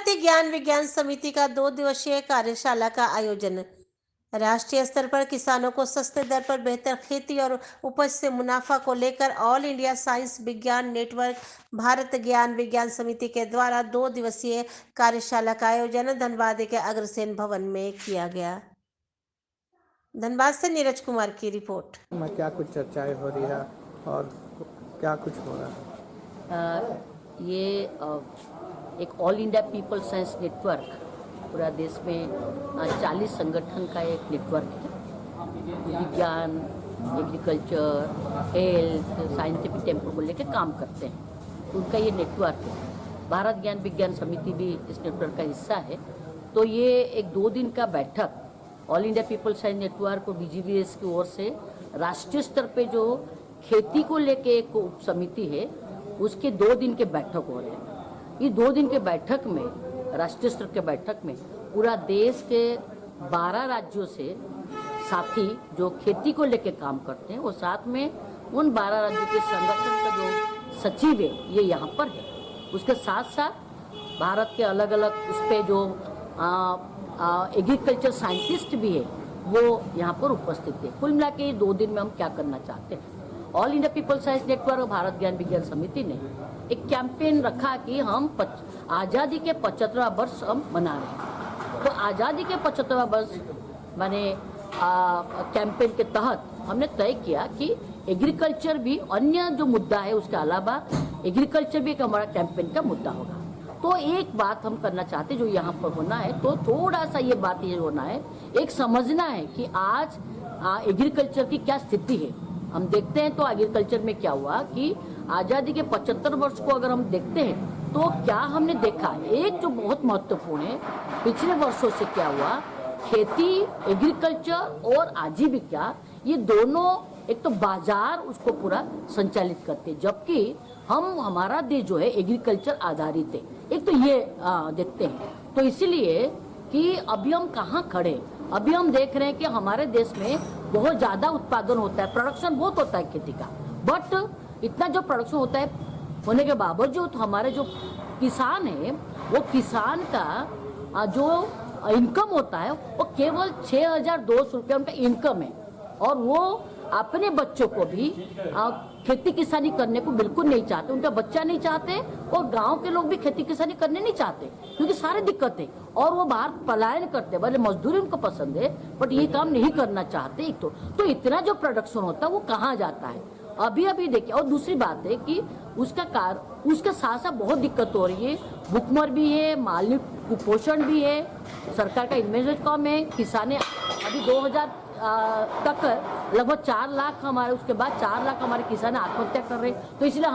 भारतीय ज्ञान विज्ञान समिति का 2 दिवसीय कार्यशाला का आयोजन। राष्ट्रीय स्तर पर किसानों को सस्ते दर पर बेहतर खेती और उपज से मुनाफा को लेकर ऑल इंडिया साइंस विज्ञान नेटवर्क भारत ज्ञान विज्ञान समिति के द्वारा 2 दिवसीय कार्यशाला का आयोजन धनबाद के अग्रसेन भवन में किया गया। धनबाद से नीरज कुमार की रिपोर्ट। में क्या कुछ चर्चाएं हो रही है और क्या कुछ हो रहा है? ये एक all India people science network पूरा देश में 40 संगठन का एक नेटवर्क है। विज्ञान, एग्रीकल्चर, हेल्थ, साइंटिफिक टेम्पो को लेकर काम करते हैं, उनका ये नेटवर्क है। भारत ज्ञान विज्ञान समिति भी इस नेटवर्क का हिस्सा है। तो ये एक 2 दिन का बैठक all India people science network और BGVS की ओर से राष्ट्रीय स्तर पे जो खेती को लेके एक उप समिति है, उसके 2 दिन के बैठक हो रहे हैं। ये 2 दिन के बैठक में, राष्ट्रीय स्तर के बैठक में पूरा देश के 12 राज्यों से साथी जो खेती को लेके काम करते हैं, और साथ में उन 12 राज्यों के संगठन का जो सचिव है ये यहाँ पर है। उसके साथ साथ भारत के अलग अलग उस पर जो एग्रीकल्चर साइंटिस्ट भी है वो यहाँ पर उपस्थित है। कुल मिला के 2 दिन में हम क्या करना चाहते हैं, all India people science network और भारत ज्ञान विज्ञान समिति ने एक कैंपेन रखा कि हम आज़ादी के 75वां वर्ष हम मना रहे हैं। तो आज़ादी के 75वां वर्ष माने कैंपेन के तहत हमने तय किया कि एग्रीकल्चर भी अन्य जो मुद्दा है उसके अलावा एग्रीकल्चर भी एक हमारा कैंपेन का मुद्दा होगा। तो एक बात हम करना चाहते जो यहाँ पर होना है, तो थोड़ा सा ये बात ये होना है, एक समझना है कि आज एग्रीकल्चर की क्या स्थिति है। हम देखते हैं तो एग्रीकल्चर में क्या हुआ कि आज़ादी के 75 वर्ष को अगर हम देखते हैं तो क्या हमने देखा, एक जो बहुत महत्वपूर्ण है, पिछले वर्षों से क्या हुआ, खेती, एग्रीकल्चर और आजीविका ये दोनों एक तो बाजार उसको पूरा संचालित करते हैं, जबकि हमारा देश जो है एग्रीकल्चर आधारित है। एक तो ये देखते हैं। तो इसीलिए कि अभी हम कहाँ खड़े, अभी हम देख रहे हैं कि हमारे देश में बहुत ज़्यादा उत्पादन होता है, प्रोडक्शन बहुत होता है खेती का, बट इतना जो प्रोडक्शन होता है होने के बावजूद हमारे जो किसान है वो किसान का जो इनकम होता है वो केवल 6,200 रुपया उनका इनकम है, और वो अपने बच्चों को भी खेती किसानी करने को बिल्कुल नहीं चाहते, उनका बच्चा नहीं चाहते, और गांव के लोग भी खेती किसानी करने नहीं चाहते क्योंकि सारे दिक्कत है, और वो बाहर पलायन करते, भले मजदूरी उनको पसंद है बट ये काम नहीं करना चाहते। एक तो इतना जो प्रोडक्शन होता है वो कहाँ जाता है अभी देखिए। और दूसरी बात है कि उसके साथ साथ बहुत दिक्कत हो रही है, भूखमर भी है, मानवीय कुपोषण भी है, सरकार का इन्वेस्टमेंट कम है, किसाने अभी 2000 तक लगभग 4 लाख हमारे, उसके बाद 4 लाख हमारे किसान आत्महत्या कर रहे हैं। तो इसलिए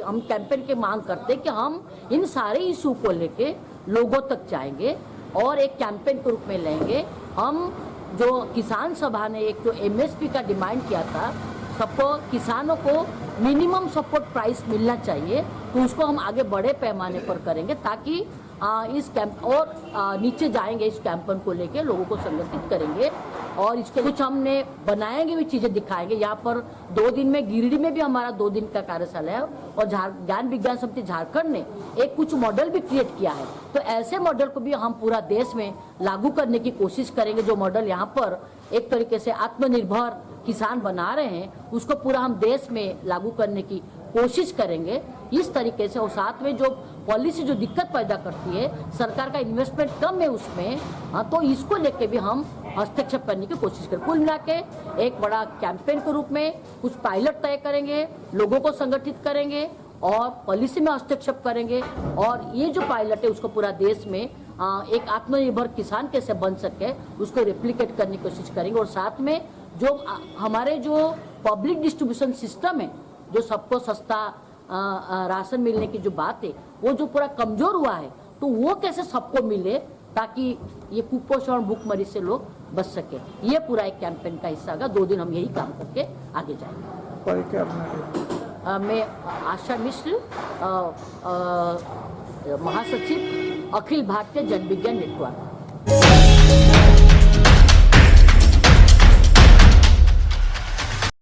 हम कैंपेन के मांग करते हैं कि हम इन सारे इशू को लेके लोगों तक जाएंगे और एक कैंपेन के रूप में लेंगे। हम जो किसान सभा ने एक जो MSP का डिमांड किया था, सबको किसानों को मिनिमम सपोर्ट प्राइस मिलना चाहिए, तो उसको हम आगे बड़े पैमाने पर करेंगे ताकि इस कैंप और नीचे जाएंगे, इस कैंपेन को लेके लोगों को संगठित करेंगे और इसके कुछ हमने बनाएंगे भी, चीजें दिखाएंगे। यहाँ पर 2 दिन में गिरिडीह में भी हमारा 2 दिन का कार्यशाला है, और ज्ञान विज्ञान समिति झारखंड ने एक कुछ मॉडल भी क्रिएट किया है। तो ऐसे मॉडल को भी हम पूरा देश में लागू करने की कोशिश करेंगे। जो मॉडल यहाँ पर एक तरीके से आत्मनिर्भर किसान बना रहे हैं उसको पूरा हम देश में लागू करने की कोशिश करेंगे इस तरीके से। और साथ में जो पॉलिसी जो दिक्कत पैदा करती है, सरकार का इन्वेस्टमेंट कम है उसमें, तो इसको लेके भी हम हस्तक्षेप करने की कोशिश करें। कुल मिला के एक बड़ा कैंपेन के रूप में कुछ पायलट तय करेंगे, लोगों को संगठित करेंगे और पॉलिसी में हस्तक्षेप करेंगे, और ये जो पायलट है उसको पूरा देश में एक आत्मनिर्भर किसान कैसे बन सके उसको रेप्लिकेट करने की कोशिश करेंगे। और साथ में जो हमारे जो पब्लिक डिस्ट्रीब्यूशन सिस्टम है, जो सबको सस्ता राशन मिलने की जो बात है वो जो पूरा कमजोर हुआ है, तो वो कैसे सबको मिले ताकि ये कुपोषण भूखमरी से लोग बच सके। ये पूरा एक कैंपेन का हिस्सा होगा। 2 दिन हम यही काम करके आगे जाएंगे। मैं आशा मिश्र, महासचिव अखिल भारतीय जन विज्ञान नेटवर्क।